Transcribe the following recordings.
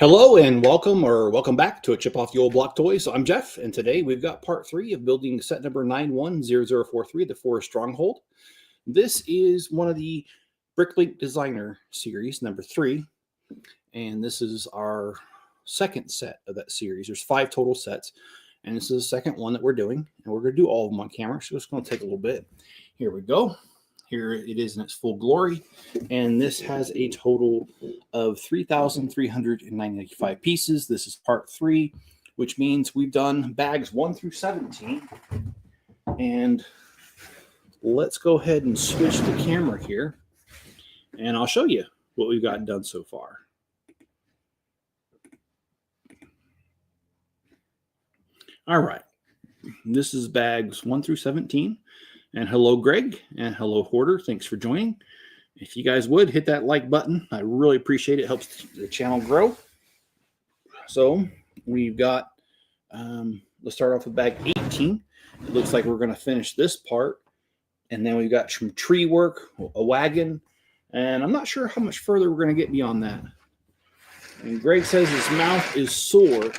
Hello and welcome back to a Chip Off the Old Block Toys. I'm Jeff, and today we've got part 3 of building set number 910043, the Forest Stronghold. This is one of the Bricklink Designer Series, number 3, and this is our second set of that series. There's 5 total sets, and this is the second one that we're doing, and we're going to do all of them on camera, so it's going to take a little bit. Here we go. Here it is in its full glory, and this has a total of 3,395 pieces. This is part 3, which means we've done bags 1 through 17. And let's go ahead and switch the camera here, and I'll show you what we've gotten done so far. All right, this is bags 1 through 17. And hello, Greg, and hello, Hoarder. Thanks for joining. If you guys would, hit that like button. I really appreciate it. It helps the channel grow. So we've got, let's start off with bag 18. It looks like we're going to finish this part. And then we've got some tree work, a wagon, and I'm not sure how much further we're going to get beyond that. And Greg says his mouth is sore.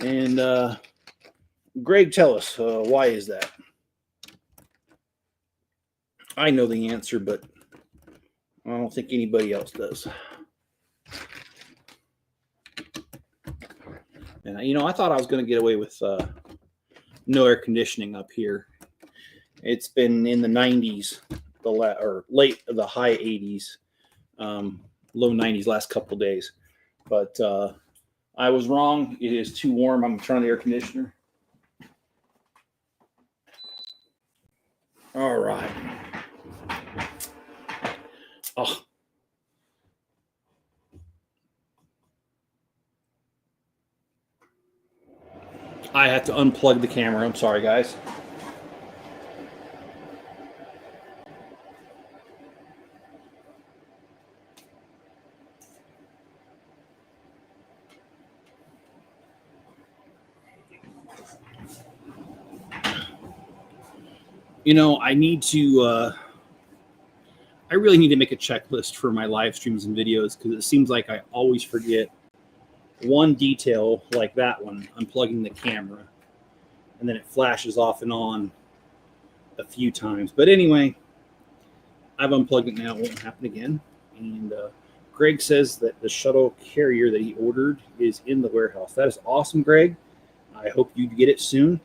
And Greg, tell us, why is that? I know the answer, but I don't think anybody else does. And, you know, I thought I was going to get away with no air conditioning up here. It's been in the 90s, or late the high 80s, low 90s last couple of days. But I was wrong. It is too warm. I'm turning the air conditioner. All right. Oh. I have to unplug the camera. I'm sorry, guys. You know, I really need to make a checklist for my live streams and videos, because it seems like I always forget one detail like that one, unplugging the camera, and then it flashes off and on a few times. But anyway, I've unplugged it now. It won't happen again. And Greg says that the shuttle carrier that he ordered is in the warehouse. That is awesome, Greg. I hope you get it soon.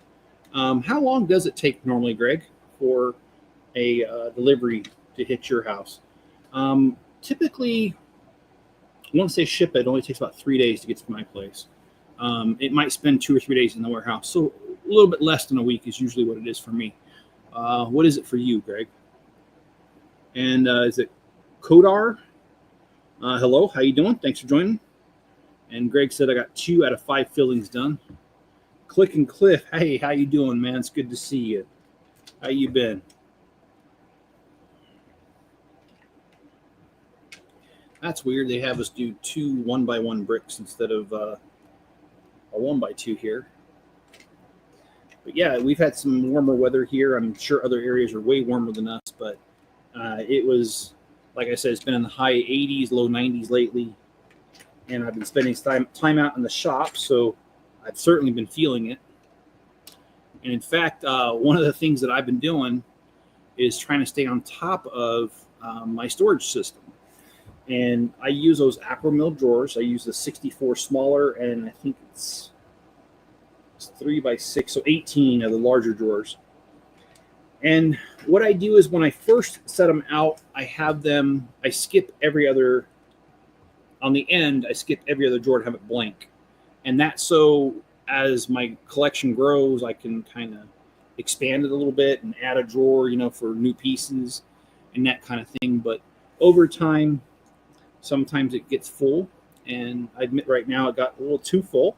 How long does it take normally, Greg, for a delivery to hit your house? Typically, once they ship it, it only takes about 3 days to get to my place. It might spend 2 or 3 days in the warehouse, so a little bit less than a week is usually what it is for me. What is it for you, Greg? And is it Kodar? Hello, how you doing? Thanks for joining. And Greg said I got 2 out of 5 fillings done. Click and Cliff, hey, how you doing, man? It's good to see you. How you been? That's weird. They have us do 2 1x1 bricks instead of a 1x2 here. But yeah, we've had some warmer weather here. I'm sure other areas are way warmer than us, but it was, like I said, it's been in the high 80s, low 90s lately. And I've been spending time out in the shop, so I've certainly been feeling it. And in fact, one of the things that I've been doing is trying to stay on top of my storage system. And I use those Aquamill drawers. I use the 64 smaller, and I think it's 3x6, so 18 of the larger drawers. And what I do is when I first set them out, I skip every other, on the end, I skip every other drawer to have it blank. And that's so as my collection grows, I can kind of expand it a little bit and add a drawer, you know, for new pieces and that kind of thing. But over time, sometimes it gets full, and I admit right now it got a little too full.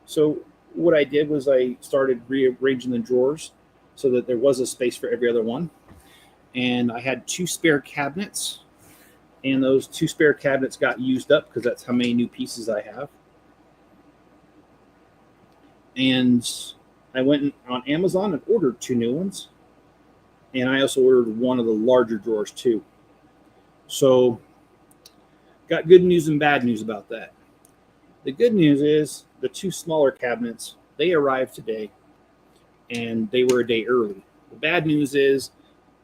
So what I did was I started rearranging the drawers so that there was a space for every other one. And I had 2 spare cabinets, and those 2 spare cabinets got used up because that's how many new pieces I have. And I went on Amazon and ordered 2 new ones. And I also ordered one of the larger drawers too. So got good news and bad news about that. The good news is the 2 smaller cabinets, they arrived today, and they were a day early. The bad news is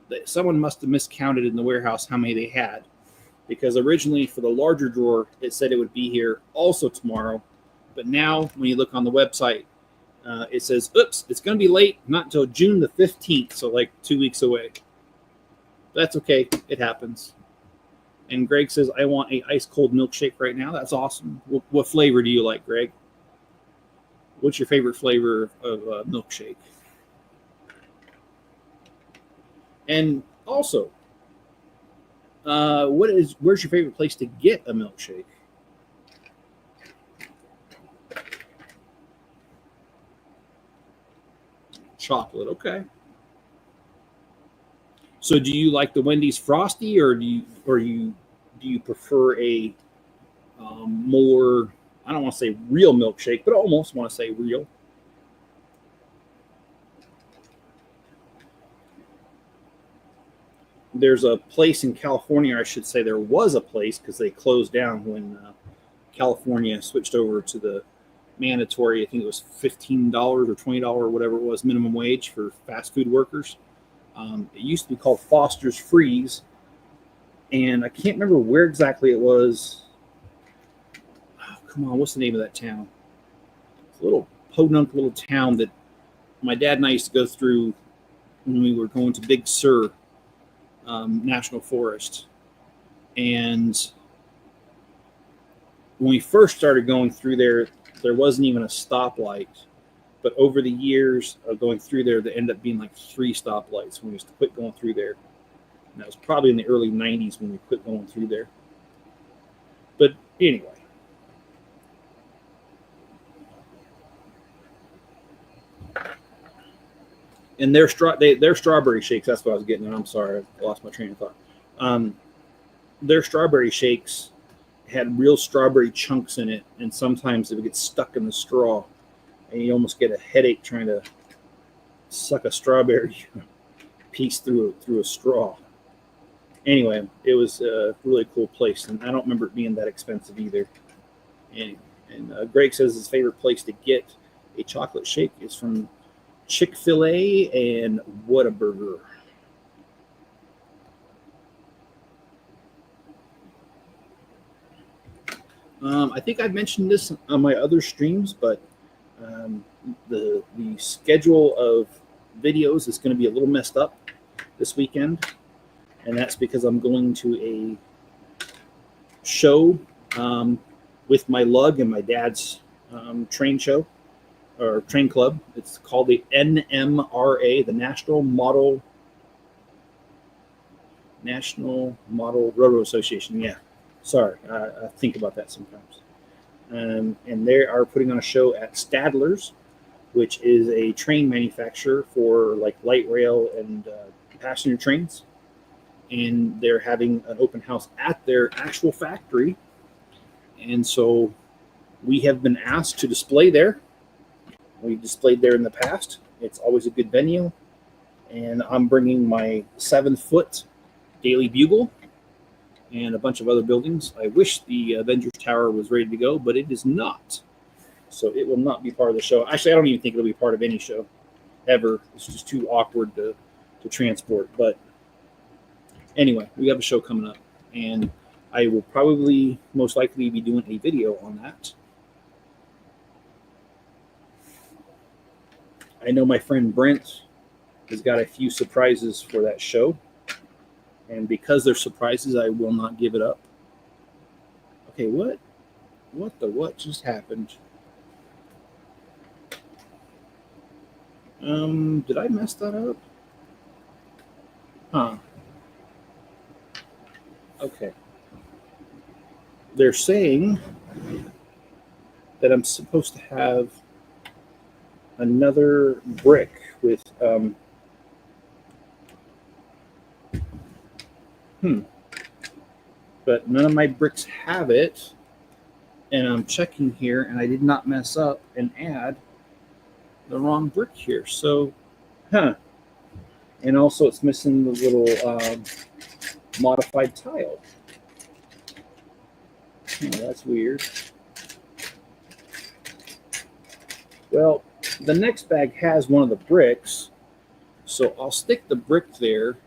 that someone must have miscounted in the warehouse how many they had, because originally for the larger drawer, it said it would be here also tomorrow. But now when you look on the website, it says, oops, it's going to be late, not until June the 15th, so like 2 weeks away. That's okay. It happens. And Greg says, I want a ice cold milkshake right now. That's awesome. What flavor do you like, Greg? What's your favorite flavor of milkshake? And also, where's your favorite place to get a milkshake? Chocolate, okay. So do you like the Wendy's Frosty, or do you prefer a more, I don't want to say real milkshake, but I almost want to say real? There's a place in California, I should say there was a place, because they closed down when California switched over to the mandatory, I think it was $15 or $20 or whatever it was, minimum wage for fast food workers. It used to be called Foster's Freeze, and I can't remember where exactly it was. Oh, come on, what's the name of that town? It's a little podunk little town that my dad and I used to go through when we were going to Big Sur National Forest. And when we first started going through there, there wasn't even a stoplight. But over the years of going through there ended up being like 3 stoplights when we used to quit going through there. And that was probably in the early 90s when we quit going through there. But anyway. And their strawberry shakes, that's what I was getting at. I'm sorry, I lost my train of thought. Their strawberry shakes had real strawberry chunks in it, and sometimes it would get stuck in the straw, and you almost get a headache trying to suck a strawberry piece through a straw. Anyway, it was a really cool place, and I don't remember it being that expensive either. And Greg says his favorite place to get a chocolate shake is from Chick-fil-A and Whataburger. I think I've mentioned this on my other streams, but the schedule of videos is going to be a little messed up this weekend, and that's because I'm going to a show with my lug and my dad's train show or train club. It's called the NMRA, the National Model Railroad Association. Yeah, sorry, I think about that sometimes. And they are putting on a show at Stadler's, which is a train manufacturer for like light rail and passenger trains. And they're having an open house at their actual factory. And so we have been asked to display there. We've displayed there in the past. It's always a good venue. And I'm bringing my 7-foot Daily Bugle and a bunch of other buildings. I wish the Avengers Tower was ready to go, but it is not. So it will not be part of the show. Actually, I don't even think it'll be part of any show ever. It's just too awkward to transport. But anyway, we have a show coming up, and I will probably most likely be doing a video on that. I know my friend Brent has got a few surprises for that show. And because they're surprises, I will not give it up. Okay, what just happened? Did I mess that up? Huh. Okay. They're saying that I'm supposed to have another brick with but none of my bricks have it, and I'm checking here and I did not mess up and add the wrong brick here. So and also it's missing the little modified tile. Oh, that's weird. Well, the next bag has one of the bricks, so I'll stick the brick there.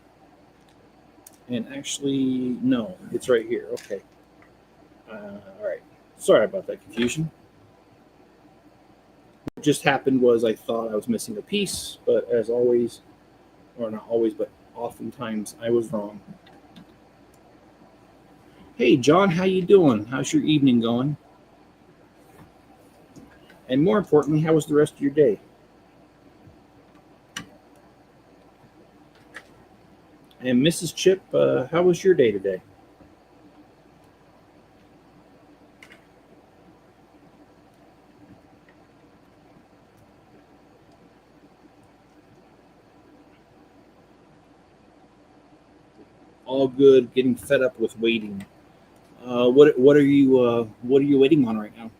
And actually, no, it's right here. Okay. All right. Sorry about that confusion. What just happened was I thought I was missing a piece, but as always, or not always, but oftentimes I was wrong. Hey, John, how you doing? How's your evening going? And more importantly, how was the rest of your day? And Mrs. Chip, how was your day today? All good. Getting fed up with waiting. What are you waiting on right now?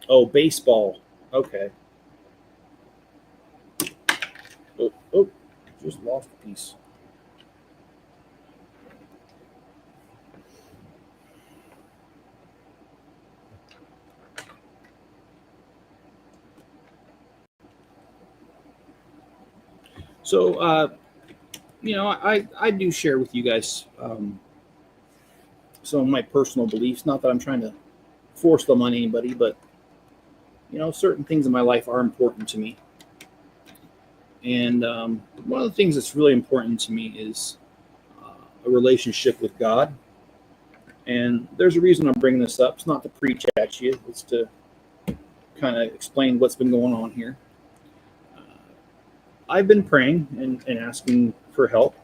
Oh, baseball. Okay. Oh, just lost a piece. So, I do share with you guys some of my personal beliefs. Not that I'm trying to force them on anybody, but certain things in my life are important to me. And one of the things that's really important to me is a relationship with God. And there's a reason I'm bringing this up. It's not to preach at you. It's to kind of explain what's been going on here. I've been praying and asking for help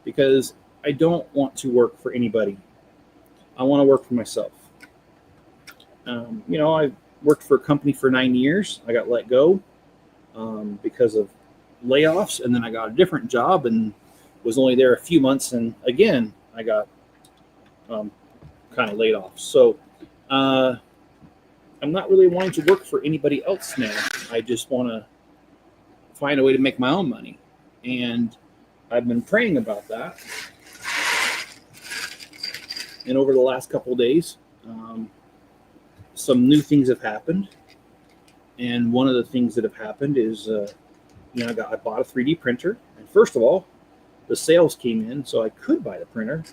because I don't want to work for anybody. I want to work for myself. I worked for a company for 9 years. I got let go because of layoffs, and then I got a different job and was only there a few months, and again I got kind of laid off. So I'm not really wanting to work for anybody else now. I just want to find a way to make my own money, and I've been praying about that. And over the last couple of days, some new things have happened. And one of the things that have happened is, I bought a 3D printer. And first of all, the sales came in, so I could buy the printer.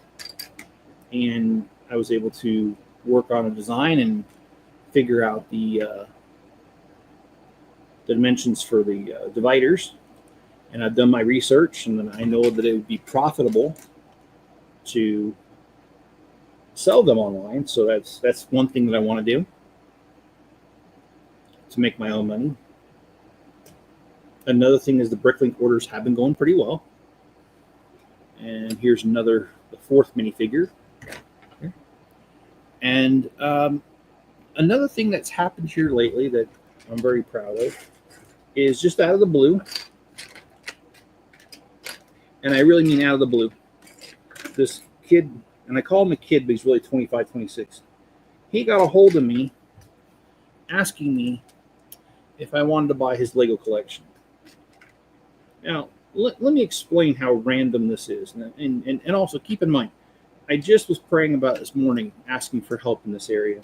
And I was able to work on a design and figure out the dimensions for the dividers. And I've done my research, and then I know that it would be profitable to sell them online. So that's one thing that I want to do, to make my own money. Another thing is the Bricklink orders have been going pretty well. And here's the fourth minifigure. And another thing that's happened here lately that I'm very proud of is just out of the blue. And I really mean out of the blue. This kid, and I call him a kid, but he's really 25, 26. He got a hold of me asking me if I wanted to buy his Lego collection. Now, let me explain how random this is. And also keep in mind, I just was praying about this morning, asking for help in this area.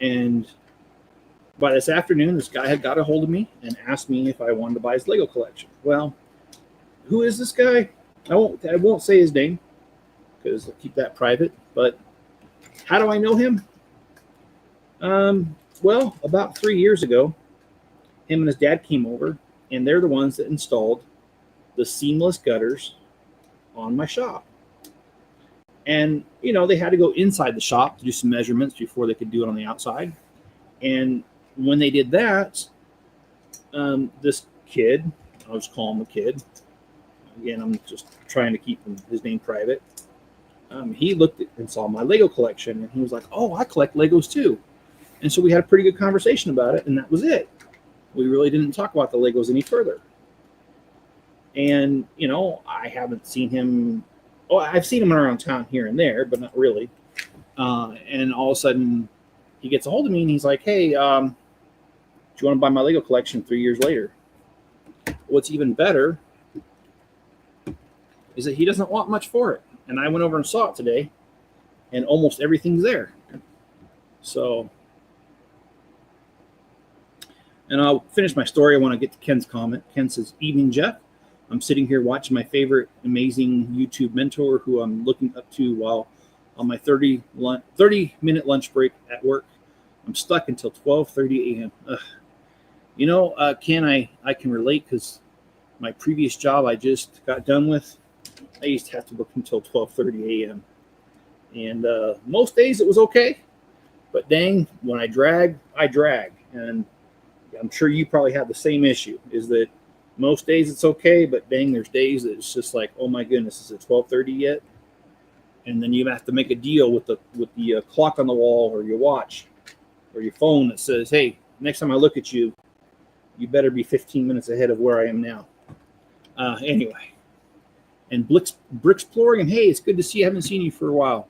And by this afternoon, this guy had got a hold of me and asked me if I wanted to buy his Lego collection. Well, who is this guy? I won't say his name because I'll keep that private. But how do I know him? Well, about 3 years ago, him and his dad came over, and they're the ones that installed the seamless gutters on my shop. And, they had to go inside the shop to do some measurements before they could do it on the outside. And when they did that, this kid, I'll just call him a kid. Again, I'm just trying to keep his name private. He looked at and saw my Lego collection, and he was like, "Oh, I collect Legos too." And so we had a pretty good conversation about it, and that was it. We really didn't talk about the Legos any further. And, I haven't seen him. Oh, I've seen him around town here and there, but not really. And all of a sudden, he gets a hold of me, and he's like, "Hey, do you want to buy my Lego collection 3 years later?" what's even better is that he doesn't want much for it. And I went over and saw it today, and almost everything's there. So, and I'll finish my story. I want to get to Ken's comment. Ken says, "Evening, Jeff. I'm sitting here watching my favorite amazing YouTube mentor who I'm looking up to while on my 30-minute lunch break at work. I'm stuck until 12:30 a.m. You know, Ken, I can relate because my previous job I just got done with, I used to have to work until 12:30 a.m. And most days it was okay, but dang, when I drag, I drag. And I'm sure you probably have the same issue, is that most days it's okay, but dang, there's days that it's just like, oh my goodness, is it 12:30 yet? And then you have to make a deal with the clock on the wall or your watch or your phone that says, hey, next time I look at you, you better be 15 minutes ahead of where I am now. Anyway, and Bricksploring, and hey, it's good to see you. I haven't seen you for a while.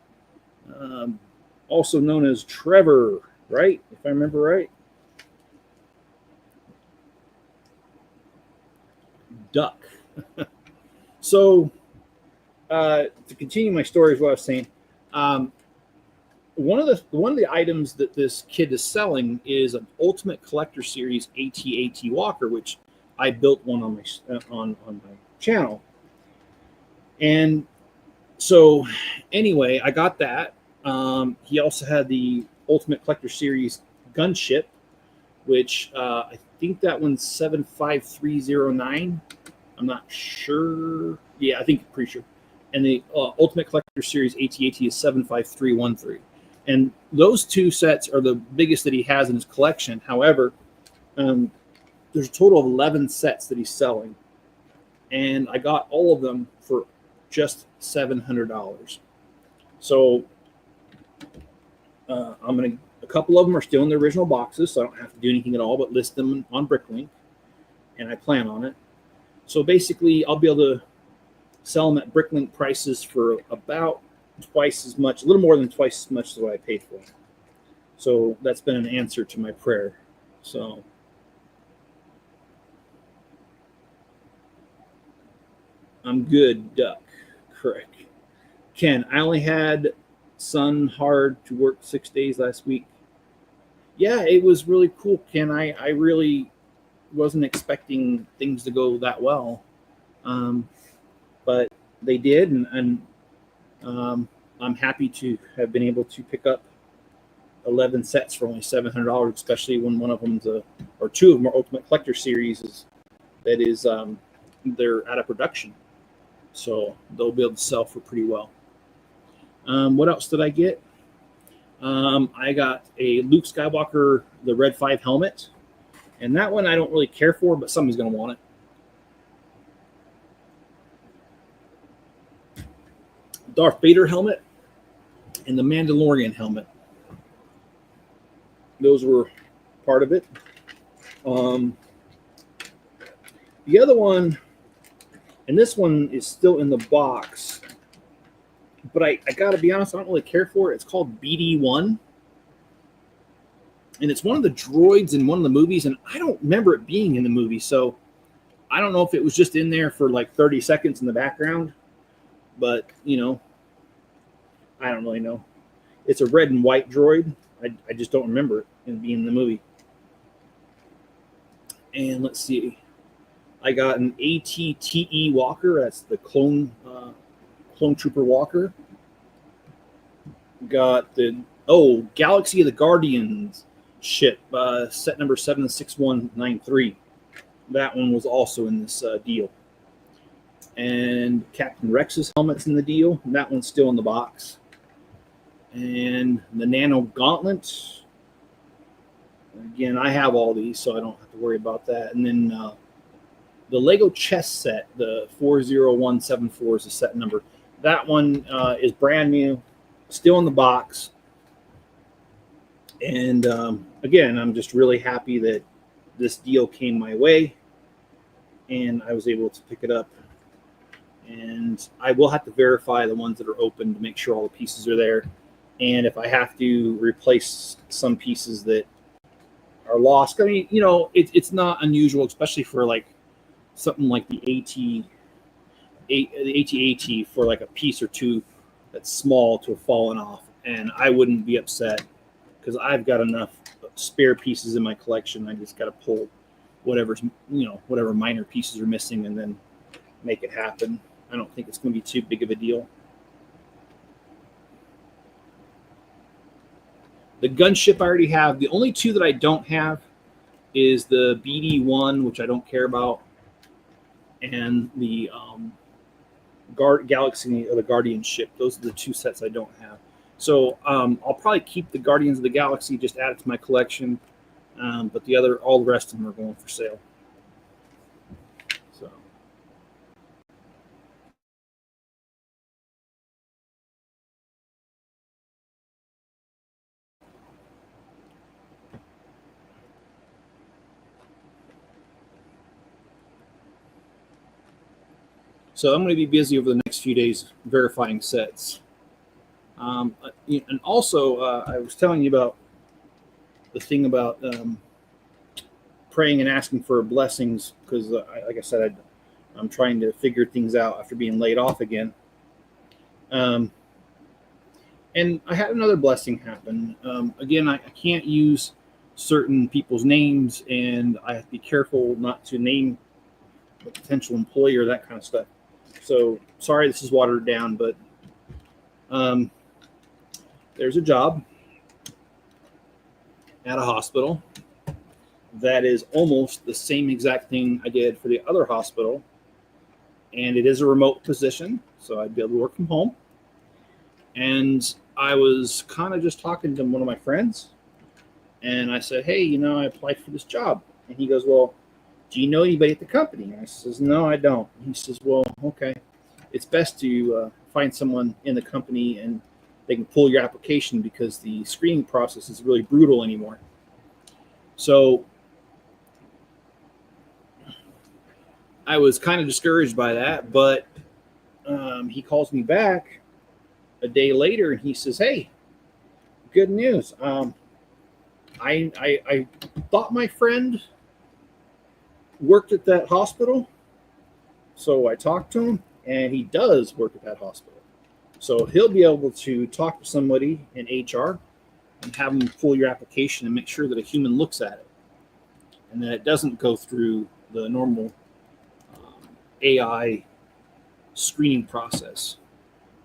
Also known as Trevor, right? If I remember right. Duck. So, to continue my story is what I was saying. One of the items that this kid is selling is an Ultimate Collector Series AT-AT Walker, which I built one on my channel. And so, anyway, I got that. He also had the Ultimate Collector Series Gunship, which I think that one's 75309. I'm not sure. Yeah, I think pretty sure. And the Ultimate Collector Series AT-AT is 75313. And those two sets are the biggest that he has in his collection. However, there's a total of 11 sets that he's selling. And I got all of them for just $700. So a couple of them are still in the original boxes, so I don't have to do anything at all but list them on Bricklink, and I plan on it. So basically, I'll be able to sell them at Bricklink prices for about twice as much, a little more than twice as much as what I paid for them. So that's been an answer to my prayer. So I'm good, Duck. Correct. Ken, I only had sun hard to work 6 days last week. Yeah, it was really cool, Ken. I really wasn't expecting things to go that well, but they did, and I'm happy to have been able to pick up 11 sets for only $700, especially when one of them's or two of them are Ultimate Collector Series that is they're out of production, so they'll be able to sell for pretty well. What else did I get? I got a Luke Skywalker, the Red 5 helmet. And that one I don't really care for, but somebody's going to want it. Darth Vader helmet and the Mandalorian helmet. Those were part of it. The other one, and this one is still in the box, but I got to be honest, I don't really care for it. It's called BD-1. And it's one of the droids in one of the movies, and I don't remember it being in the movie, so I don't know if it was just in there for like 30 seconds in the background, but, you know, I don't really know. It's a red and white droid. I just don't remember it being in the movie. And let's see. I got an AT-TE Walker. That's the Clone Trooper Walker. Got the, Galaxy of the Guardians ship, set number 76193. That one was also in this deal. And Captain Rex's helmet's in the deal. That one's still in the box. And the Nano Gauntlet. Again, I have all these, so I don't have to worry about that. And then the Lego chess set, the 40174 is the set number. That one is brand new, still in the box. And again, I'm just really happy that this deal came my way and I was able to pick it up. And I will have to verify the ones that are open to make sure all the pieces are there. And if I have to replace some pieces that are lost, I mean, you know, it's not unusual, especially for like something like the AT for like a piece or two that's small to have fallen off, and I wouldn't be upset because I've got enough spare pieces in my collection. I just got to pull whatever minor pieces are missing and then make it happen. I don't think it's going to be too big of a deal. The gunship I already have. The only two that I don't have is the BD-1, which I don't care about, and the Galaxy or the Guardian ship. Those are the two sets I don't have. So I'll probably keep the Guardians of the Galaxy, just add it to my collection. But all the rest of them are going for sale. So I'm going to be busy over the next few days verifying sets. And also, I was telling you about the thing about praying and asking for blessings because, like I said, I'm trying to figure things out after being laid off again. And I had another blessing happen. Again, I can't use certain people's names, and I have to be careful not to name a potential employer, that kind of stuff. So sorry, this is watered down, but there's a job at a hospital that is almost the same exact thing I did for the other hospital. And it is a remote position, so I'd be able to work from home. And I was kind of just talking to one of my friends, and I said, hey, I applied for this job. And he goes, well, do you know anybody at the company? And I says, no, I don't. And he says, well, okay. It's best to find someone in the company and they can pull your application because the screening process is really brutal anymore. So I was kind of discouraged by that, but he calls me back a day later and he says, hey, good news. I thought my friend worked at that hospital. So I talked to him, and he does work at that hospital. So he'll be able to talk to somebody in HR and have them pull your application and make sure that a human looks at it. And that it doesn't go through the normal AI screening process.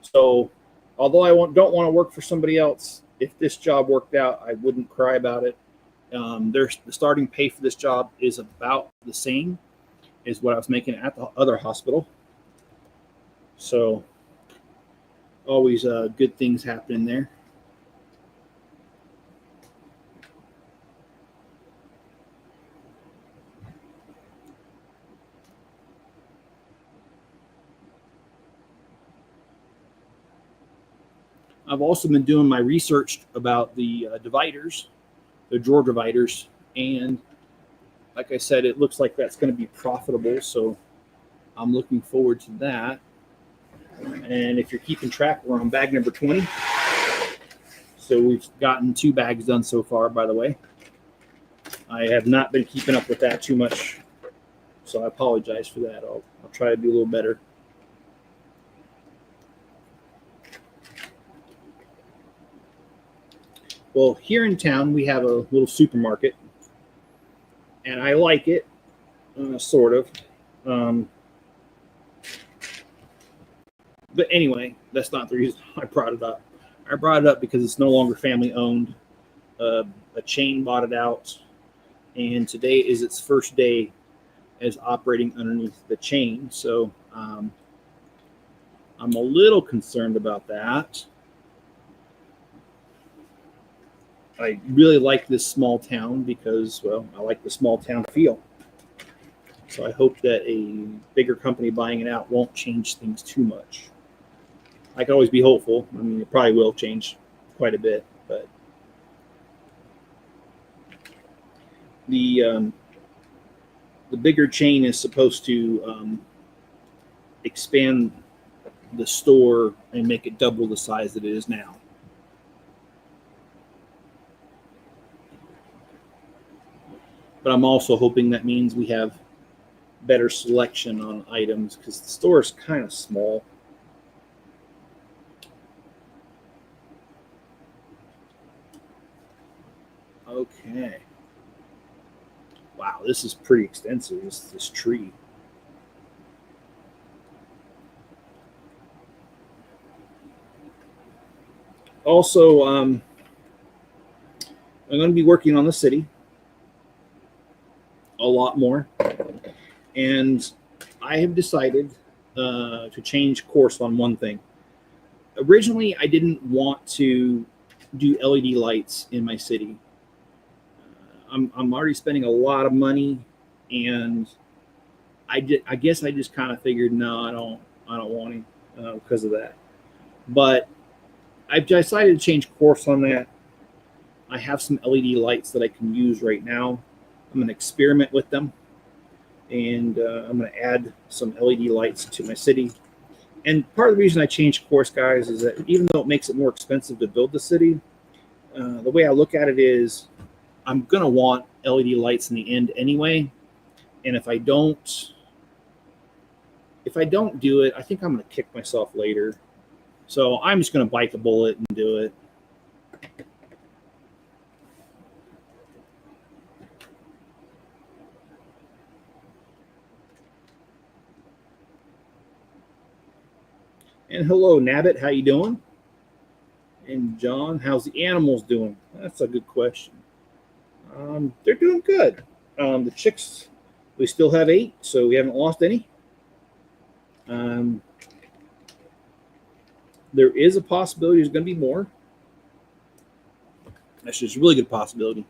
So although I don't want to work for somebody else, if this job worked out, I wouldn't cry about it. The starting pay for this job is about the same as what I was making at the other hospital. So always good things happening there. I've also been doing my research about the dividers, the drawer dividers, and like I said, it looks like that's going to be profitable, so I'm looking forward to that. And if you're keeping track, we're on bag number 20. So we've gotten 2 bags done so far, by the way. I have not been keeping up with that too much, so I apologize for that. I'll try to do a little better. Well, here in town, we have a little supermarket, and I like it, sort of. But anyway, that's not the reason I brought it up. I brought it up because it's no longer family owned. A chain bought it out, and today is its first day as operating underneath the chain. So I'm a little concerned about that. I really like this small town because, well, I like the small town feel. So I hope that a bigger company buying it out won't change things too much. I can always be hopeful. I mean, it probably will change quite a bit, but the bigger chain is supposed to expand the store and make it double the size that it is now. But I'm also hoping that means we have better selection on items because the store is kind of small. Okay. Wow, this is pretty extensive, this tree. Also, I'm going to be working on the city a lot more. And I have decided to change course on one thing. Originally, I didn't want to do LED lights in my city. I'm already spending a lot of money, and I guess I just kind of figured, no, I don't want to because of that. But I've decided to change course on that. I have some LED lights that I can use right now. I'm going to experiment with them, and I'm going to add some LED lights to my city. And part of the reason I changed course, guys, is that even though it makes it more expensive to build the city, the way I look at it is I'm going to want LED lights in the end anyway. And if I don't do it, I think I'm going to kick myself later. So I'm just going to bite the bullet and do it. And hello, Nabbit, how you doing? And John, how's the animals doing? That's a good question. They're doing good. The chicks, we still have 8, so we haven't lost any. There is a possibility there's going to be more. That's just a really good possibility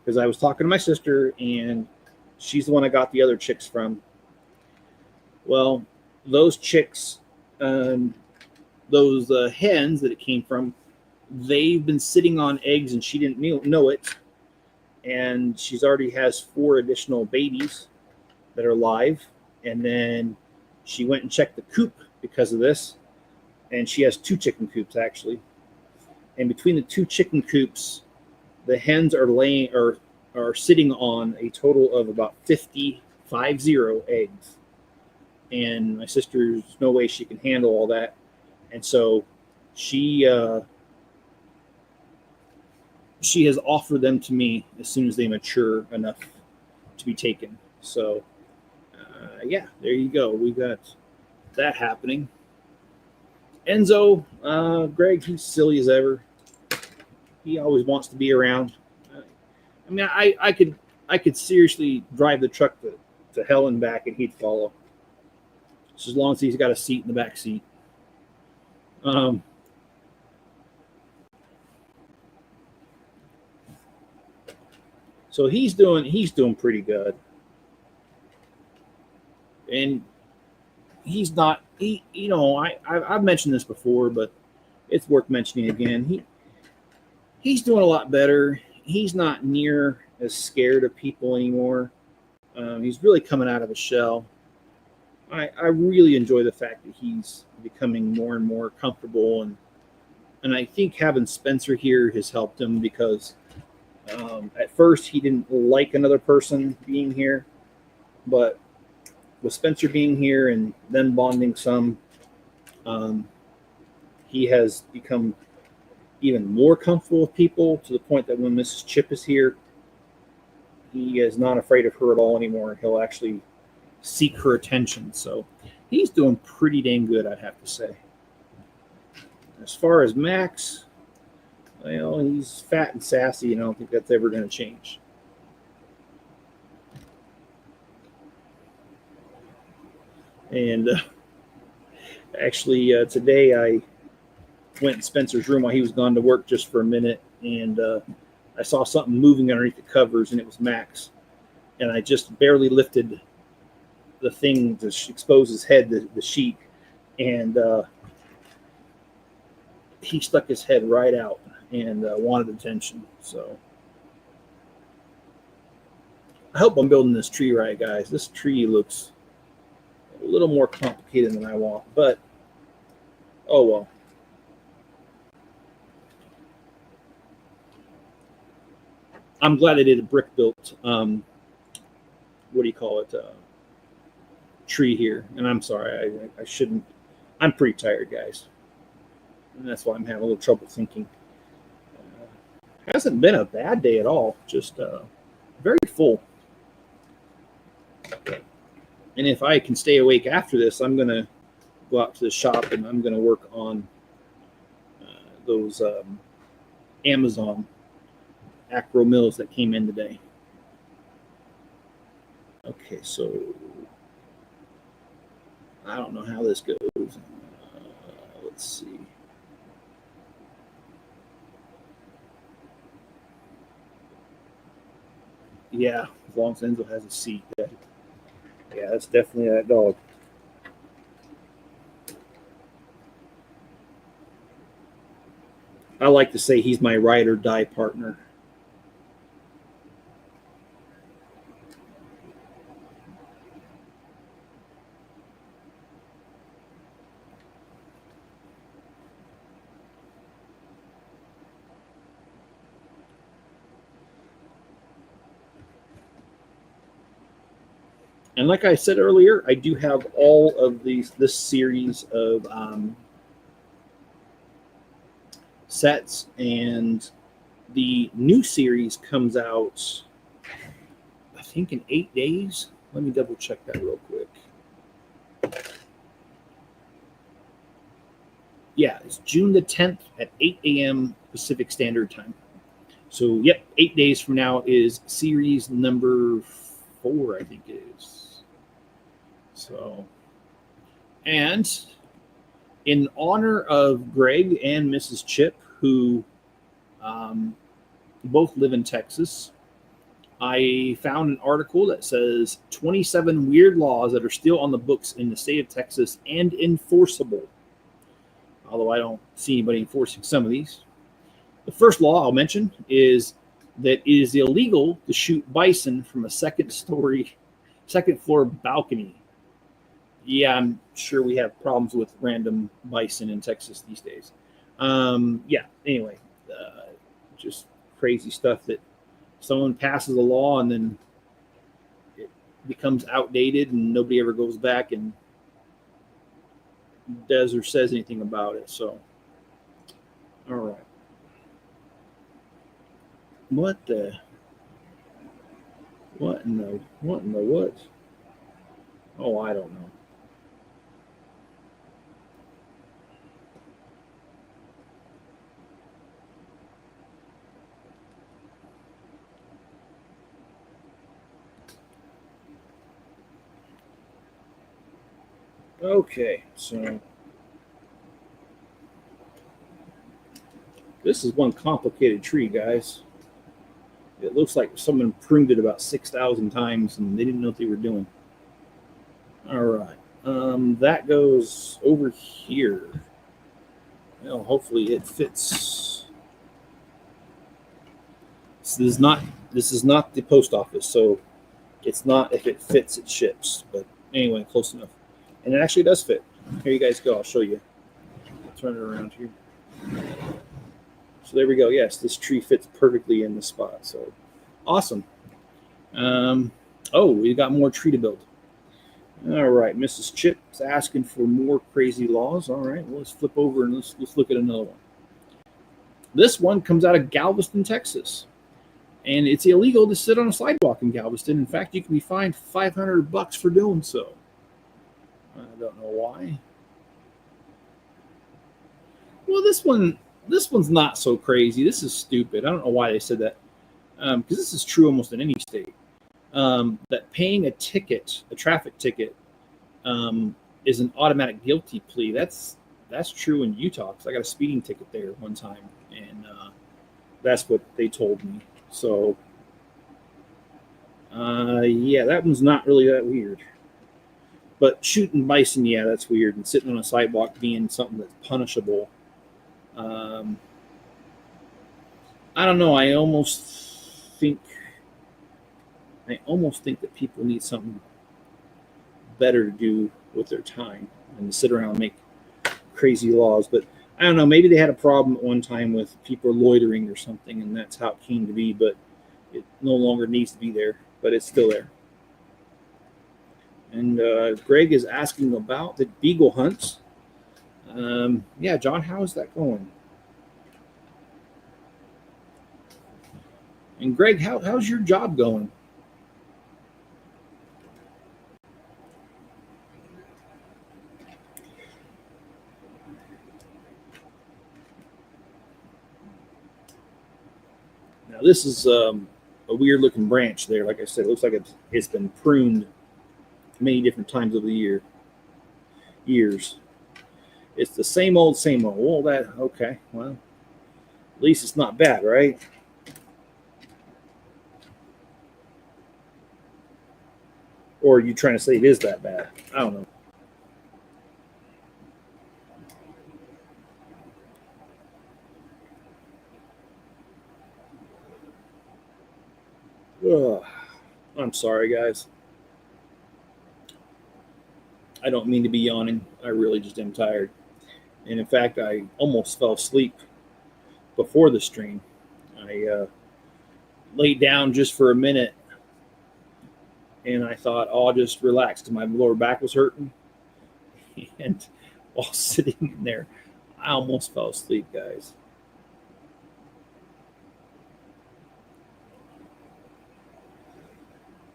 because I was talking to my sister, and she's the one I got the other chicks from. Well, those chicks, those hens that it came from, they've been sitting on eggs, and she didn't know it. And she's already has 4 additional babies that are live. And then she went and checked the coop because of this. And she has 2 chicken coops, actually. And between the 2 chicken coops, the hens are sitting on a total of about 50 eggs. And my sister's no way she can handle all that. And so she has offered them to me as soon as they mature enough to be taken. So, yeah, there you go. We got that happening. Enzo, Greg, he's silly as ever. He always wants to be around. I mean, I could seriously drive the truck to hell and back, and he'd follow. Just as long as he's got a seat in the back seat. So he's doing pretty good, and he's not. I've mentioned this before, but it's worth mentioning again. He's doing a lot better. He's not near as scared of people anymore. He's really coming out of his shell. I really enjoy the fact that he's becoming more and more comfortable, and I think having Spencer here has helped him because at first he didn't like another person being here, but with Spencer being here and them bonding some, he has become even more comfortable with people to the point that when Mrs. Chip is here, he is not afraid of her at all anymore. He'll actually seek her attention. So he's doing pretty dang good, I'd have to say. As far as Max, well, he's fat and sassy, and I don't think that's ever going to change. And actually, today I went in Spencer's room while he was gone to work just for a minute, and I saw something moving underneath the covers, and it was Max. And I just barely lifted the thing to expose his head, the sheet, and he stuck his head right out and wanted attention. So I hope I'm building this tree right, guys. This tree looks a little more complicated than I want, but oh well. I'm glad I did a brick built. What do you call it? tree here, and I'm sorry, I shouldn't. I'm pretty tired, guys, and that's why I'm having a little trouble thinking. Hasn't been a bad day at all, just very full. And if I can stay awake after this, I'm going to go out to the shop and I'm going to work on those Amazon acro mills that came in today. Okay, so I don't know how this goes. Let's see. Yeah, as long as Enzo has a seat. Yeah, that's definitely that dog. I like to say he's my ride or die partner. And like I said earlier, I do have all of this series of sets, and the new series comes out, I think, in 8 days. Let me double check that real quick. Yeah, it's June the 10th at 8 a.m. Pacific Standard Time. So, yep, 8 days from now is series number 4, I think it is. So, and in honor of Greg and Mrs. Chip, who both live in Texas, I found an article that says 27 weird laws that are still on the books in the state of Texas and enforceable. Although I don't see anybody enforcing some of these. The first law I'll mention is that it is illegal to shoot bison from a second floor balcony. Yeah, I'm sure we have problems with random bison in Texas these days. Yeah, anyway, just crazy stuff that someone passes a law and then it becomes outdated and nobody ever goes back and does or says anything about it. So, all right. What in the what? Oh, I don't know. Okay, so this is one complicated tree, guys. It looks like someone pruned it about 6,000 times and they didn't know what they were doing. All right. That goes over here. Well, hopefully it fits. This is not the post office, so it's not if it fits, it ships. But anyway, close enough. And it actually does fit. Here you guys go. I'll show you. I'll turn it around here. So there we go. Yes, this tree fits perfectly in the spot. So awesome. Oh, we got more tree to build. All right, Mrs. Chip's asking for more crazy laws. All right, well, let's flip over and let's look at another one. This one comes out of Galveston, Texas, and it's illegal to sit on a sidewalk in Galveston. In fact, you can be fined $500 for doing so. I don't know why. Well, this one's not so crazy. This is stupid. I don't know why they said that, because this is true almost in any state. That paying a traffic ticket, is an automatic guilty plea. That's true in Utah, because I got a speeding ticket there one time, and that's what they told me. So, yeah, that one's not really that weird. But shooting bison, yeah, that's weird. And sitting on a sidewalk being something that's punishable. I don't know. I almost think that people need something better to do with their time than to sit around and make crazy laws. But I don't know. Maybe they had a problem at one time with people loitering or something, and that's how it came to be. But it no longer needs to be there. But it's still there. And Greg is asking about the beagle hunts. Yeah, John, how is that going? And Greg, how's your job going? Now this is a weird looking branch there. Like I said, it looks like it's been pruned many different times over the years. It's the same old, same old. Well, that okay. Well, at least it's not bad, right? Or are you trying to say it is that bad? I don't know. Ugh. I'm sorry, guys. I don't mean to be yawning. I really just am tired. And in fact, I almost fell asleep before the stream. I laid down just for a minute and I thought, oh, I'll just relax because my lower back was hurting. And while sitting in there, I almost fell asleep, guys.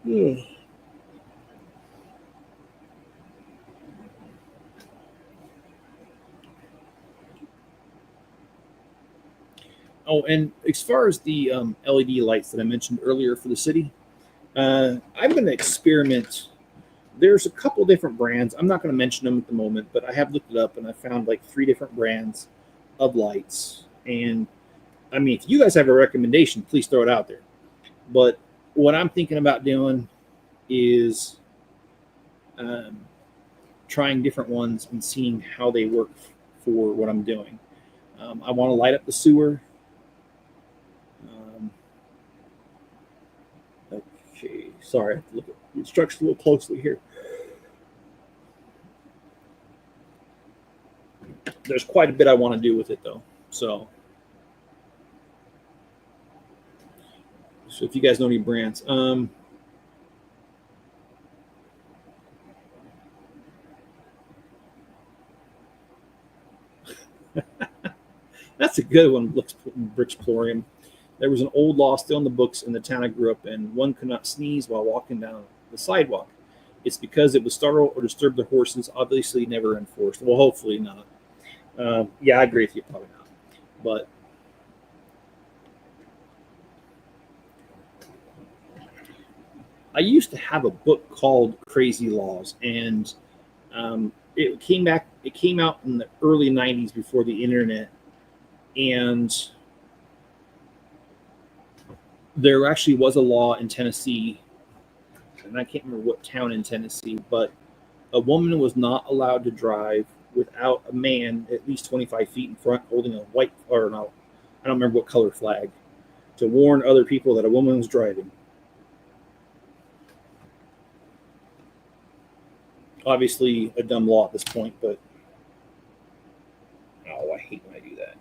Ugh. Oh, and as far as the LED lights that I mentioned earlier for the city, I'm going to experiment. There's a couple different brands. I'm not going to mention them at the moment, but I have looked it up and I found like 3 different brands of lights. And I mean, if you guys have a recommendation, please throw it out there. But what I'm thinking about doing is um, trying different ones and seeing how they work for what I'm doing. I want to light up the sewer. Um, okay, sorry, I have to look at the instructions a little closely here. There's quite a bit I want to do with it, though. So if you guys know any brands, that's a good one. Brixplorium. There was an old law still in the books in the town I grew up in. One could not sneeze while walking down the sidewalk. It's because it would startle or disturb the horses. Obviously, never enforced. Well, hopefully not. Yeah, I agree with you. Probably not. But I used to have a book called Crazy Laws, and it came back. It came out in the early '90s before the internet, and there actually was a law in Tennessee, and I can't remember what town in Tennessee, but a woman was not allowed to drive without a man at least 25 feet in front holding a white, or no, I don't remember what color flag, to warn other people that a woman was driving. Obviously, a dumb law at this point, but oh, I hate when I do that.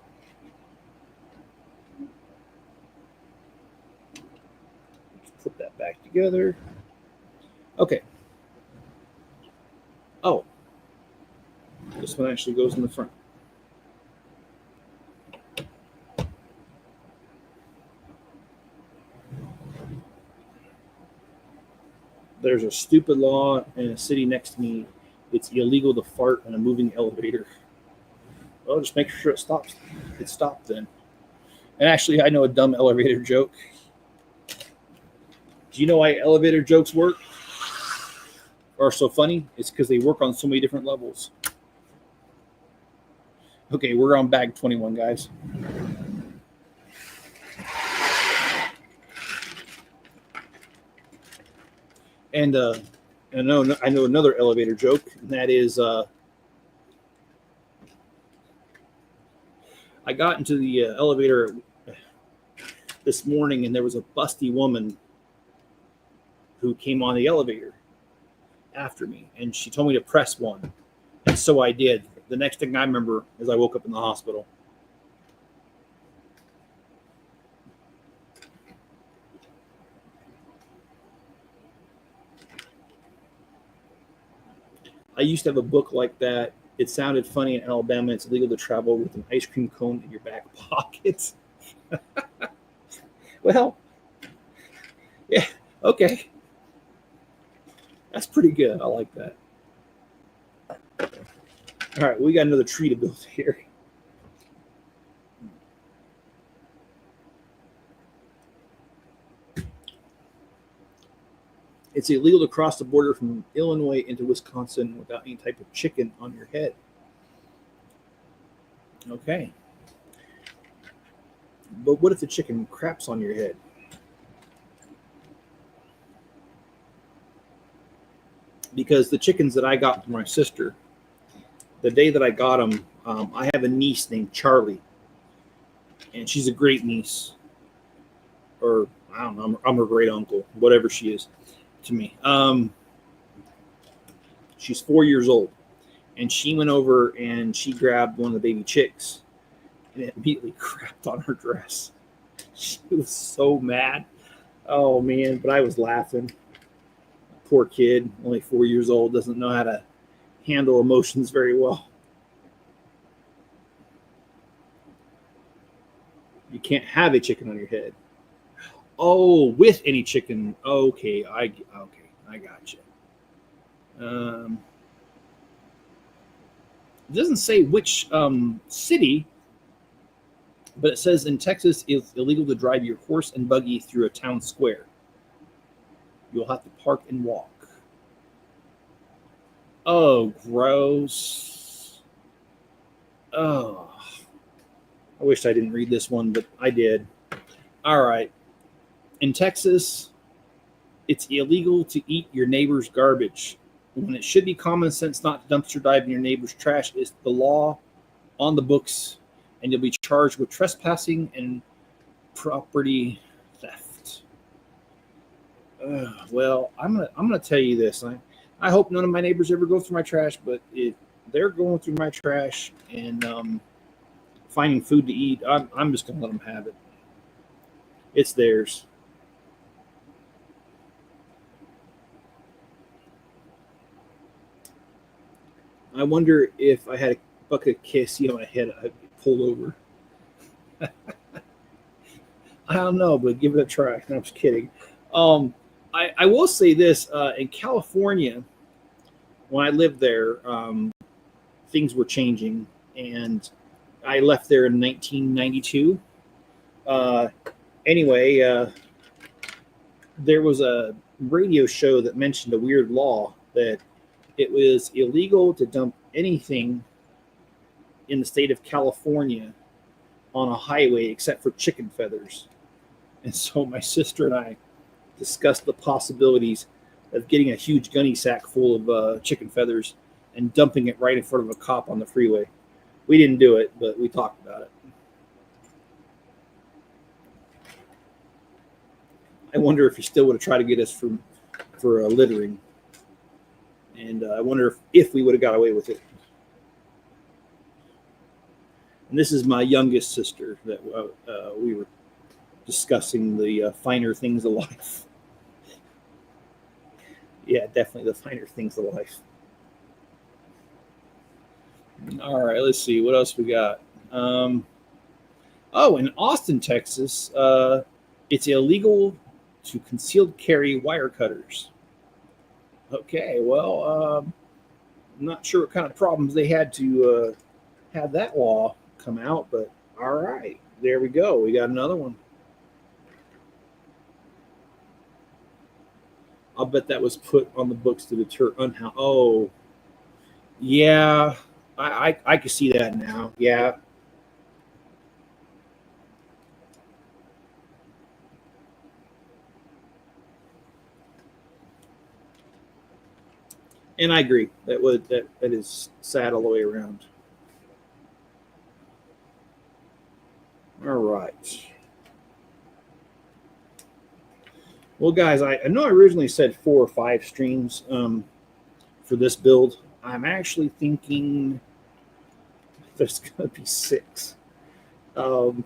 Let's put that back together. Okay. Oh, this one actually goes in the front. There's a stupid law in a city next to me. It's illegal to fart in a moving elevator. Well, just make sure it stops. It stopped then. And actually, I know a dumb elevator joke. Do you know why elevator jokes work? Are so funny? It's because they work on so many different levels. Okay, we're on bag 21, guys. And I know another elevator joke, and that is I got into the elevator this morning, and there was a busty woman who came on the elevator after me, and she told me to press one, and so I did. The next thing I remember is I woke up in the hospital. I used to have a book like that. It sounded funny in Alabama. It's illegal to travel with an ice cream cone in your back pocket. Well, yeah, okay. That's pretty good. I like that. All right, we got another tree to build here. It's illegal to cross the border from Illinois into Wisconsin without any type of chicken on your head. Okay. But what if the chicken craps on your head? Because the chickens that I got from my sister, the day that I got them, I have a niece named Charlie, and she's a great niece, or I don't know, I'm her great uncle, whatever she is to me. She's 4 years old, and she went over and she grabbed one of the baby chicks, and it immediately crapped on her dress. She was so mad. Oh man, but I was laughing. Poor kid, only 4 years old, doesn't know how to handle emotions very well. You can't have a chicken on your head. Oh, with any chicken. Okay, I got you. It doesn't say which city, but it says in Texas it's illegal to drive your horse and buggy through a town square. You'll have to park and walk. Oh, gross. Oh, I wish I didn't read this one, but I did. All right. In Texas, it's illegal to eat your neighbor's garbage. When it should be common sense not to dumpster dive in your neighbor's trash, is the law on the books, and you'll be charged with trespassing and property theft. Well, I'm gonna tell you this. I hope none of my neighbors ever go through my trash, but if they're going through my trash and finding food to eat, I'm just gonna let them have it. It's theirs. I wonder if I had a bucket of KFC on my head, I'd be pulled over. I don't know, but give it a try. No, I'm just kidding. I will say this: in California, when I lived there, things were changing, and I left there in 1992. Uh, anyway, there was a radio show that mentioned a weird law that it was illegal to dump anything in the state of California on a highway except for chicken feathers. And so my sister and I discussed the possibilities of getting a huge gunny sack full of chicken feathers and dumping it right in front of a cop on the freeway. We didn't do it, but we talked about it. I wonder if he still would have tried to get us for littering. And I wonder if we would have got away with it. And this is my youngest sister that we were discussing the finer things of life. Yeah, definitely the finer things of life. All right, let's see. What else we got? In Austin, Texas, it's illegal to concealed carry wire cutters. Okay, well, I'm not sure what kind of problems they had to have that law come out, but all right, there we go. We got another one. I'll bet that was put on the books to deter unhoused. Oh, yeah, I can see that now. Yeah. And I agree. That is sad all the way around. All right. Well, guys, I know I originally said 4 or 5 streams for this build. I'm actually thinking there's going to be 6. Some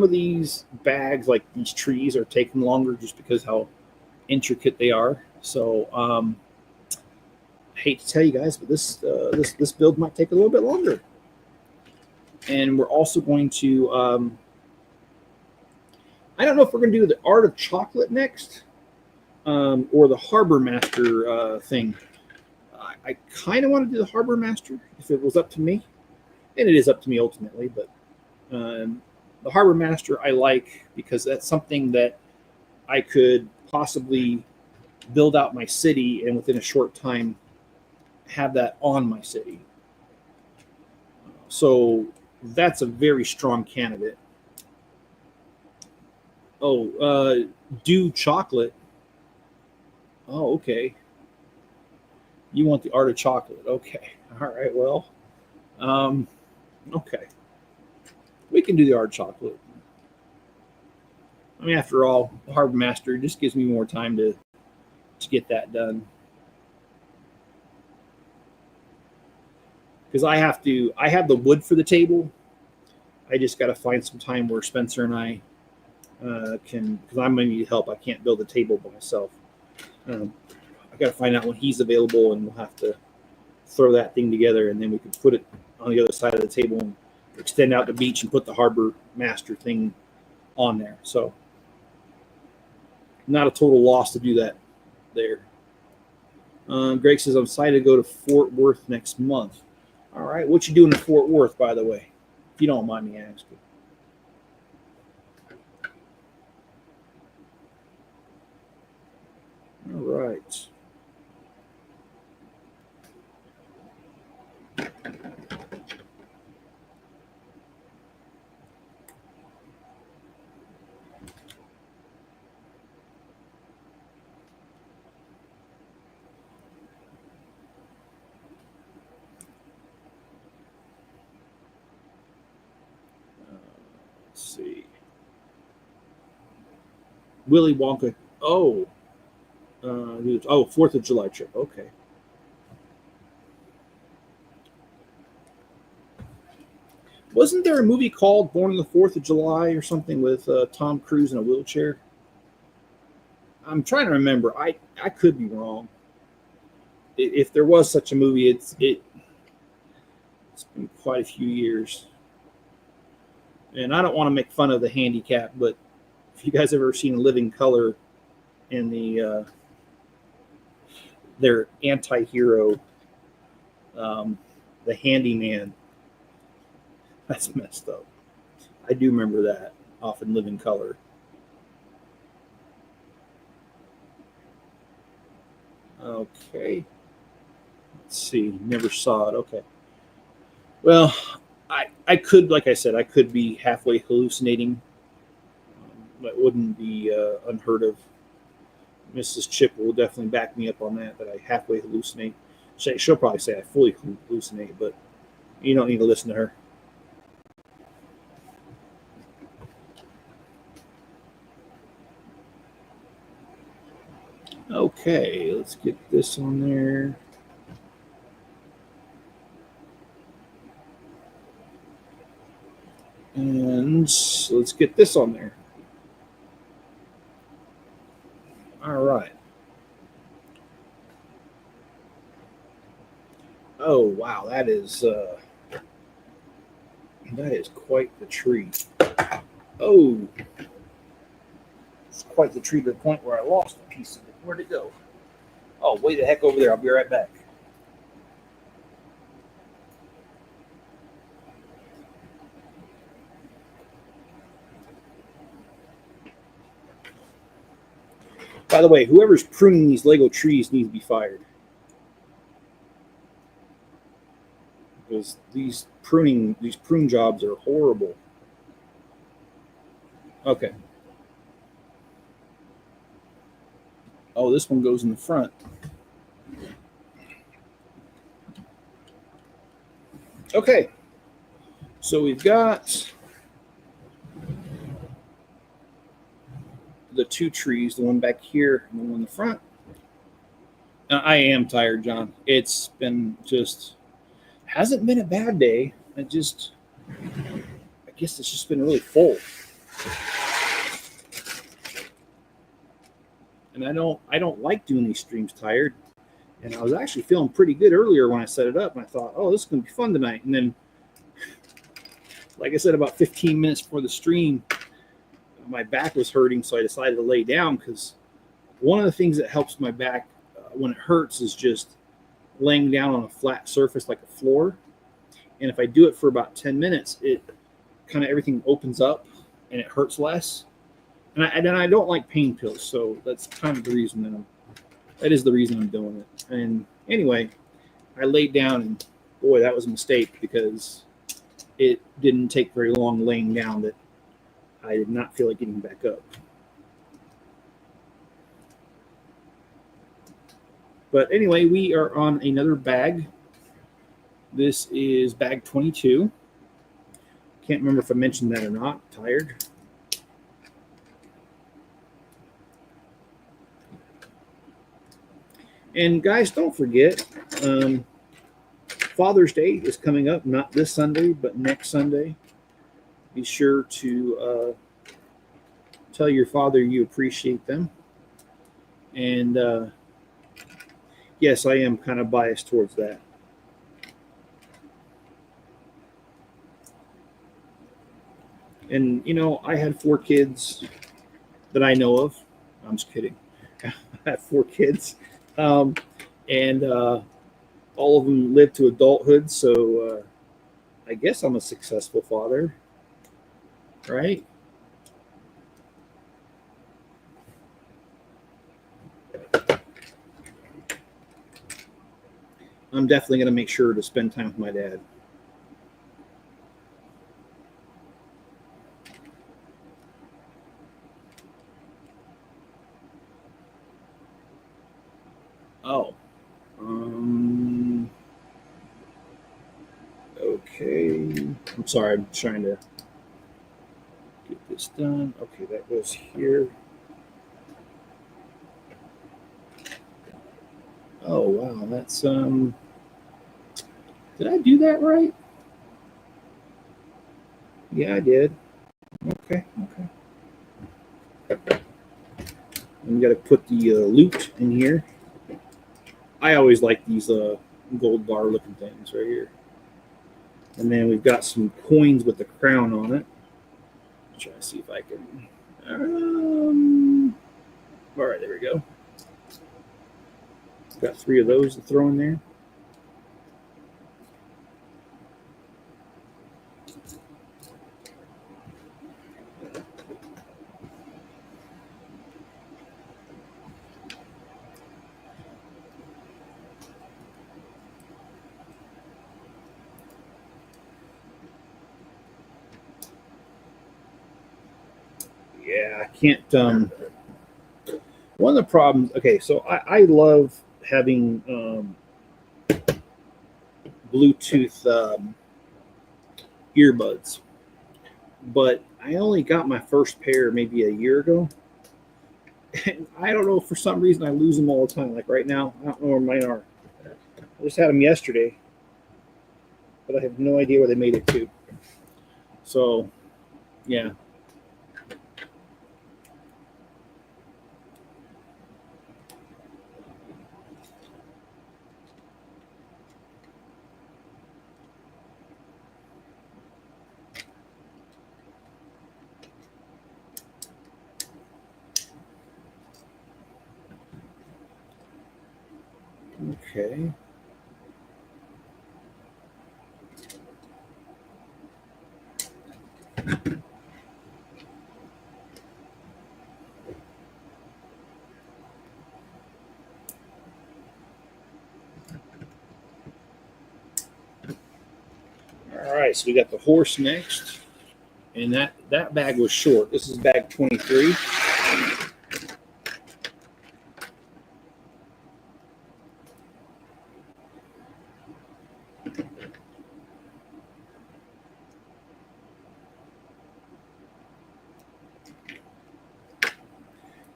of these bags, like these trees, are taking longer just because how intricate they are. So hate to tell you guys, but this build might take a little bit longer. And we're also going to, I don't know if we're going to do the Art of Chocolate next, or the Harbor Master thing. I kind of want to do the Harbor Master if it was up to me, and it is up to me ultimately. But the Harbor Master I like because that's something that I could possibly build out my city, and within a short time have that on my city. So that's a very strong candidate. Oh, do chocolate. Oh, okay. You want the Art of Chocolate. Okay. All right, well, okay. We can do the Art of Chocolate. I mean, after all, Harbor Master just gives me more time to get that done. Because I have the wood for the table. I just got to find some time where Spencer and I can, because I'm going to need help. I can't build a table by myself. I got to find out when he's available, and we'll have to throw that thing together, and then we can put it on the other side of the table and extend out the beach and put the Harbor Master thing on there. So not a total loss to do that there. Greg says, I'm excited to go to Fort Worth next month. All right. What you doing in Fort Worth, by the way, if you don't mind me asking? All right. Let's see. Willy Wonka. Oh. 4th of July trip. Okay. Wasn't there a movie called Born on the 4th of July or something with Tom Cruise in a wheelchair? I'm trying to remember. I could be wrong. If there was such a movie, it's been quite a few years. And I don't want to make fun of the handicap, but if you guys ever seen Living Color in their anti-hero, the handyman, that's messed up. I do remember that off in Living Color. Okay. Let's see. Never saw it. Okay. Well, I could, like I said, I could be halfway hallucinating. That wouldn't be unheard of. Mrs. Chip will definitely back me up on that I halfway hallucinate. She'll probably say I fully hallucinate, but you don't need to listen to her. Okay, let's get this on there. And let's get this on there. All right. Oh, wow, that is quite the tree. Oh, it's quite the tree to the point where I lost a piece of it. Where'd it go? Oh, way the heck over there. I'll be right back. By the way, whoever's pruning these Lego trees needs to be fired. Because these prune jobs are horrible. Okay. Oh, this one goes in the front. Okay. So we've got the two trees, the one back here and the one in the front. I am tired, John. It's been hasn't been a bad day. I guess it's just been really full. And I don't like doing these streams tired. And I was actually feeling pretty good earlier when I set it up. And I thought, oh, this is going to be fun tonight. And then, like I said, about 15 minutes before the stream, my back was hurting. So I decided to lay down, because one of the things that helps my back when it hurts is just laying down on a flat surface like a floor. And if I do it for about 10 minutes, it kind of everything opens up and it hurts less. And I don't like pain pills. So that's kind of the reason that is the reason I'm doing it. And anyway, I laid down, and boy, that was a mistake, because it didn't take very long laying down that I did not feel like getting back up. But anyway, we are on another bag. This is bag 22. Can't remember if I mentioned that or not. Tired. And guys, don't forget, Father's Day is coming up, not this Sunday, but next Sunday. Be sure to tell your father you appreciate them. And yes, I am kind of biased towards that. And, you know, I had 4 kids that I know of. I'm just kidding. I have 4 kids. And all of them lived to adulthood, so I guess I'm a successful father, right? I'm definitely going to make sure to spend time with my dad. Oh. Okay. I'm sorry. I'm trying to get this done. Okay, that goes here. Oh, wow. That's, did I do that right? Yeah, I did. Okay. And we got to put the loot in here. I always like these gold bar looking things right here. And then we've got some coins with the crown on it. Try to see if I can. All right, there we go. Got 3 of those to throw in there. Yeah, I can't. One of the problems. Okay, so I love having Bluetooth earbuds, but I only got my first pair maybe a year ago, and I don't know, for some reason I lose them all the time. Like right now, I don't know where mine are. I just had them yesterday, but I have no idea where they made it to. So, yeah. Okay. All right, so we got the horse next, and that bag was short. This is bag 23.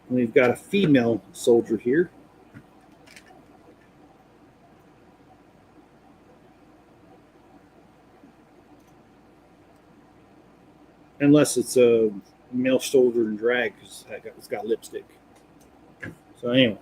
And we've got a female soldier here. Unless it's a male soldier in drag, because it's got lipstick. So anyway.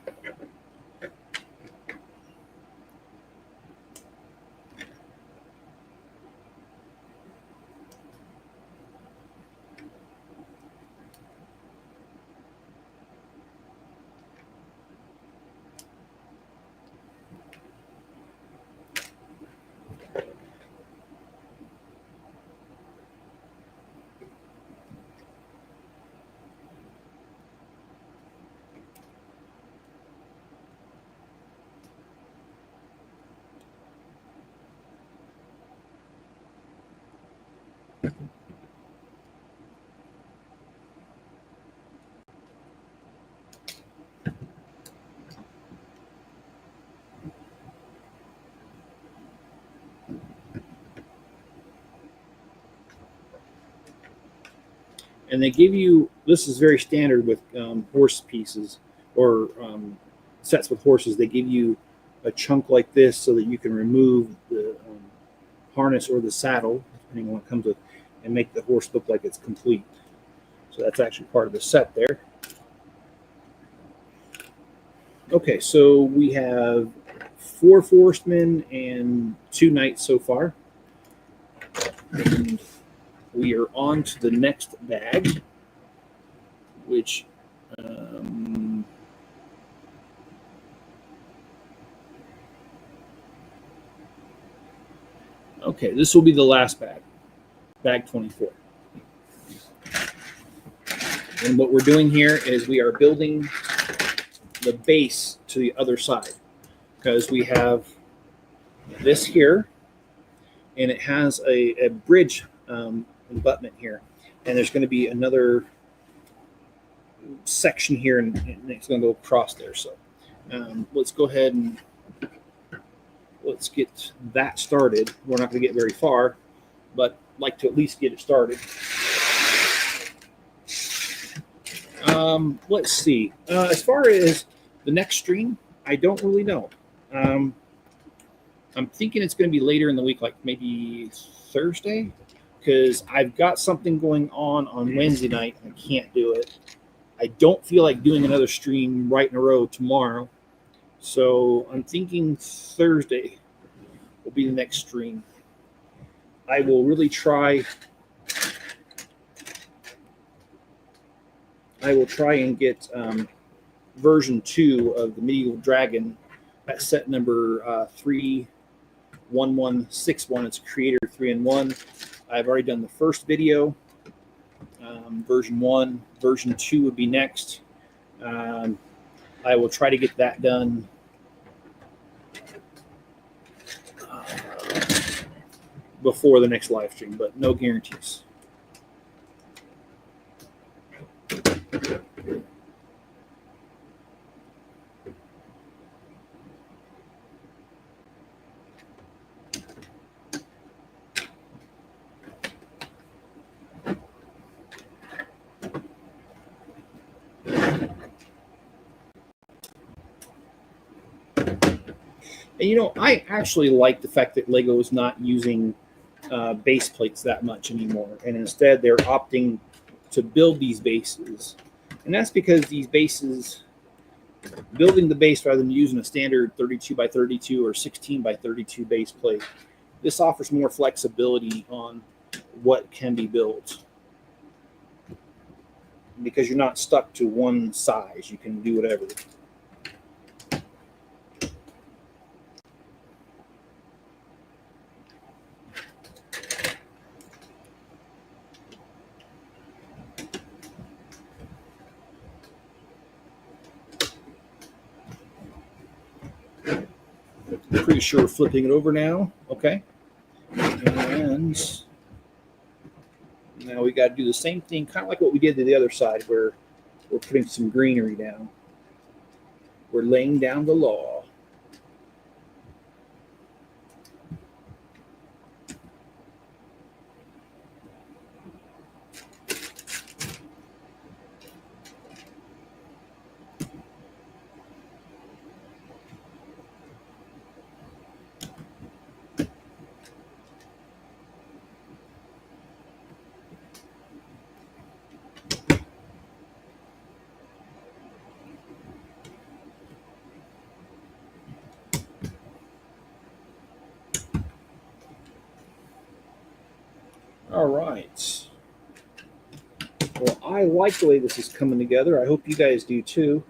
And they give you, this is very standard with horse pieces or sets with horses. They give you a chunk like this so that you can remove the harness or the saddle, depending on what it comes with, and make the horse look like it's complete. So that's actually part of the set there. Okay, so we have 4 Forestmen and 2 Knights so far. And we are on to the next bag, which okay, this will be the last bag, bag 24. And what we're doing here is we are building the base to the other side, because we have this here, and it has a bridge abutment here, and there's going to be another section here, and it's going to go across there. So let's go ahead and let's get that started. We're not going to get very far, but I'd like to at least get it started. Let's see. As far as the next stream, I don't really know. I'm thinking it's going to be later in the week, like maybe Thursday, because I've got something going on Wednesday night. I can't do it. I don't feel like doing another stream right in a row tomorrow. So I'm thinking Thursday will be the next stream. I will really try. I will try and get version 2 of the Medieval Dragon at set number 31161. It's Creator 3-in-1. I've already done the first video, version 1. Version 2 would be next. I will try to get that done before the next live stream, but no guarantees. And you know, I actually like the fact that Lego is not using base plates that much anymore, and instead they're opting to build these bases. And that's because these bases, building the base rather than using a standard 32 by 32 or 16 by 32 base plate, this offers more flexibility on what can be built, because you're not stuck to one size. You can do whatever. Pretty sure we're flipping it over now. Okay. And now we got to do the same thing, kind of like what we did to the other side, where we're putting some greenery down. We're laying down the law. All right. Well, I like the way this is coming together. I hope you guys do too.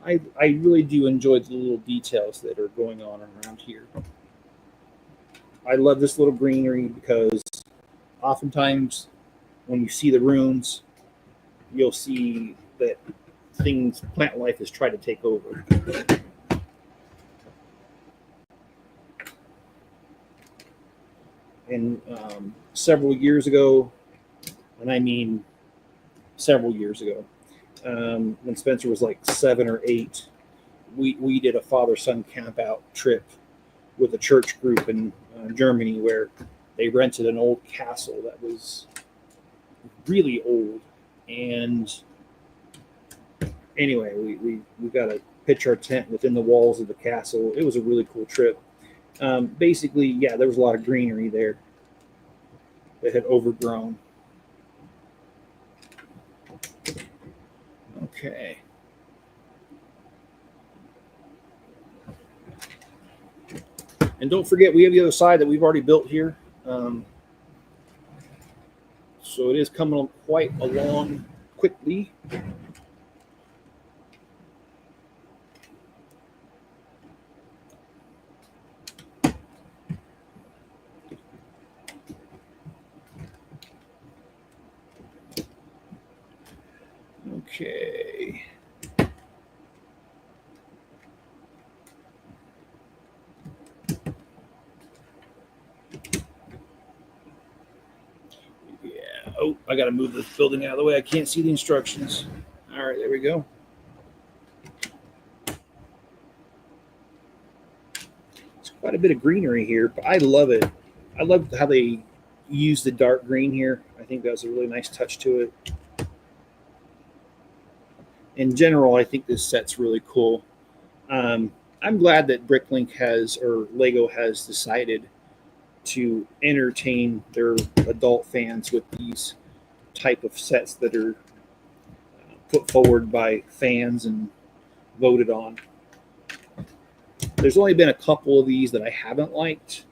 I really do enjoy the little details that are going on around here. I love this little greenery because oftentimes when you see the runes, you'll see that plant life has tried to take over. And several years ago, and I mean several years ago, when Spencer was like 7 or 8, we did a father-son camp-out trip with a church group in Germany, where they rented an old castle that was really old. And anyway, we got to pitch our tent within the walls of the castle. It was a really cool trip. Basically, yeah, there was a lot of greenery there that had overgrown. Okay. And don't forget, we have the other side that we've already built here. So it is coming quite along quickly. Okay. Oh, I got to move this building out of the way. I can't see the instructions. All right, there we go. It's quite a bit of greenery here, but I love it. I love how they use the dark green here. I think that's a really nice touch to it. In general, I think this set's really cool. I'm glad that Bricklink or Lego has decided to entertain their adult fans with these type of sets that are put forward by fans and voted on. There's only been a couple of these that I haven't liked,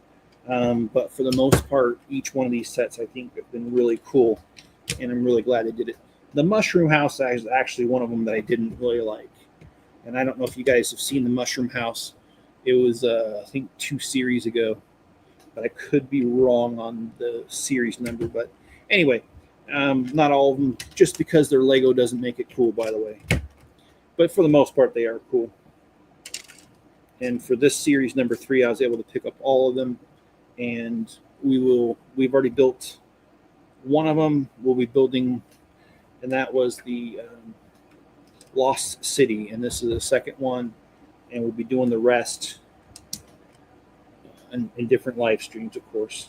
but for the most part, each one of these sets I think have been really cool, and I'm really glad they did it. The Mushroom House is actually one of them that I didn't really like, and I don't know if you guys have seen the Mushroom House. It was I think 2 series ago, but I could be wrong on the series number. But anyway, not all of them, just because they're Lego doesn't make it cool, by the way. But for the most part, they are cool. And for this series number 3, I was able to pick up all of them, and we've already built one of them. We'll be building, and that was the Lost City, and this is the second one, and we'll be doing the rest in different live streams, of course.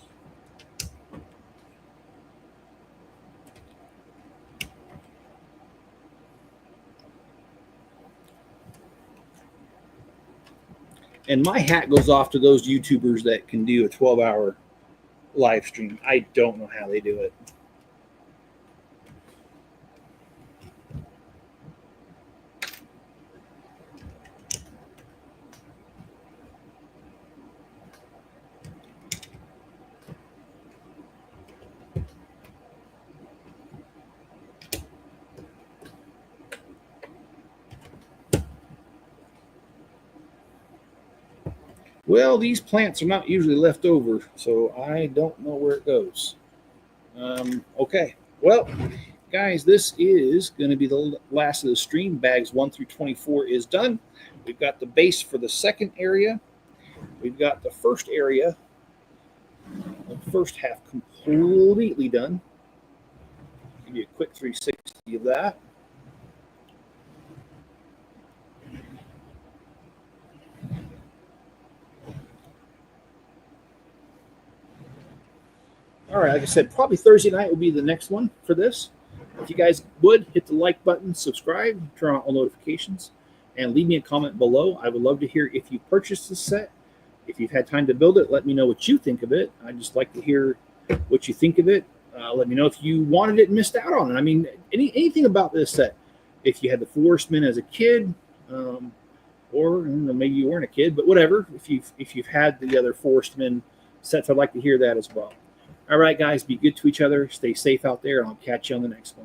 And my hat goes off to those YouTubers that can do a 12-hour live stream. I don't know how they do it. Well, these plants are not usually left over, so I don't know where it goes. Okay, well, guys, this is going to be the last of the stream. Bags 1 through 24 is done. We've got the base for the second area. We've got the first area, the first half completely done. Give you a quick 360 of that. All right, like I said, probably Thursday night will be the next one for this. If you guys would, hit the like button, subscribe, turn on all notifications, and leave me a comment below. I would love to hear if you purchased this set. If you've had time to build it, let me know what you think of it. I'd just like to hear what you think of it. Let me know if you wanted it and missed out on it. I mean, anything about this set. If you had the Forestmen as a kid, or maybe you weren't a kid, but whatever. If you've had the other Forestmen sets, I'd like to hear that as well. All right, guys, be good to each other. Stay safe out there, and I'll catch you on the next one.